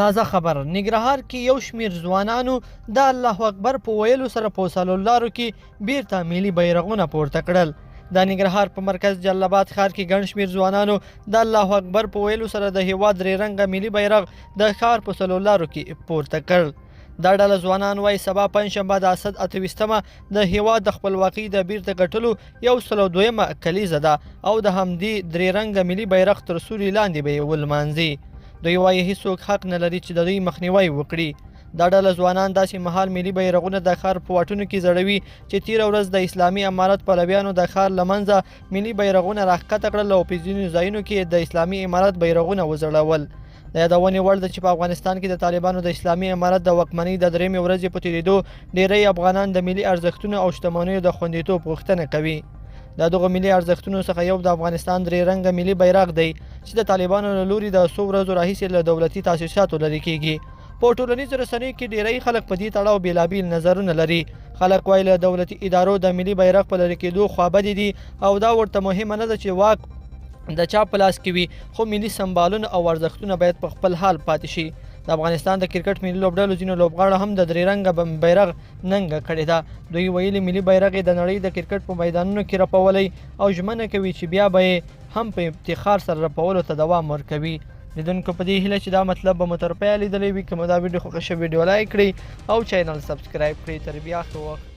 تازه خبر ننګرهار کې یو شمېر ځوانانو د الله اکبر په ویلو سره په وصلو لارو کې بیرته ملي بیرغونه پورته کړل. د ننګرهار په مرکز جلال آباد ښار کې ګڼ شمېر ځوانانو د الله اکبر په ویلو سره د هیواد درې رنګه ملي بیرغ د ښار په وصلو لارو کې پورته کړ. دا ډله ځوانان وایي سبا پنجشنبه د اسد 28مه د هیواد د خپلواکۍ د بیرته ګټلو 102مه کلیزه ده او د همدې درې رنګه ملي بیرغ تر سوري لاندې به یې ولمانځي. دوی وایي هیڅوک حق نه لري چې د دوی مخنیوی وکړي. دا ډله ځوانان داسې مهال ملي بیرغونه د ښار په واټونو کې ځړوي چې تېره ورځ د اسلامي امارت پلویانو د ښار له منځه ملي بیرغونه راښکته کړل او په ځینو ځایونو کې د اسلامي امارت بیرغونه وځړول. د یادونې وړ ده چې په افغانستان کې د طالبانو د اسلامي امارت د واکمنۍ د درېیمې ورځې په تېرېدو ډېری افغانان د ملي ارزښتونو او شتمنیو د خوندیتوب غوښتنه کوي. د دغو ملي ارزښتونو څخه یو د افغانستان درې رنګه ملي بیرغ دی چې د طالبانو له لوري د څو ورځو راهیسې له دولتي تاسیساتو لرې کیږي. په ټولنیزو رسنیو کې ډیری خلک په دې تړاو بېلابېل نظرونه لري. خلک وایي له دولتي ادارو د ملي بیرغ په لرې کېدو خوابدي دي او دا ورته مهمه نه ده چې واک د چا په لاس کې وي، خو ملي سمبالونه او ارزښتونه باید په خپل حال پاتې شي. د افغانستان د کرکټ ملي لوبډلو ځینو لوبغاړو هم د درې رنګه بیرغ ننګه کړې ده. دوی ویلي ملي بیرغ یې د نړۍ د کرکټ په میدانونو کې رپولی او ژمنه کوي چې بیا به یې هم په افتخار سره رپولو ته دوام ورکوي. لیدونکو په دې هیله چې دا مطلب به مو تر پایه لیدلی وي. که مو دا ویډیو خوښه شوې ویډیو لایک کړئ او چینل سبسکرایب کړئ. تر بیا ښه وخت.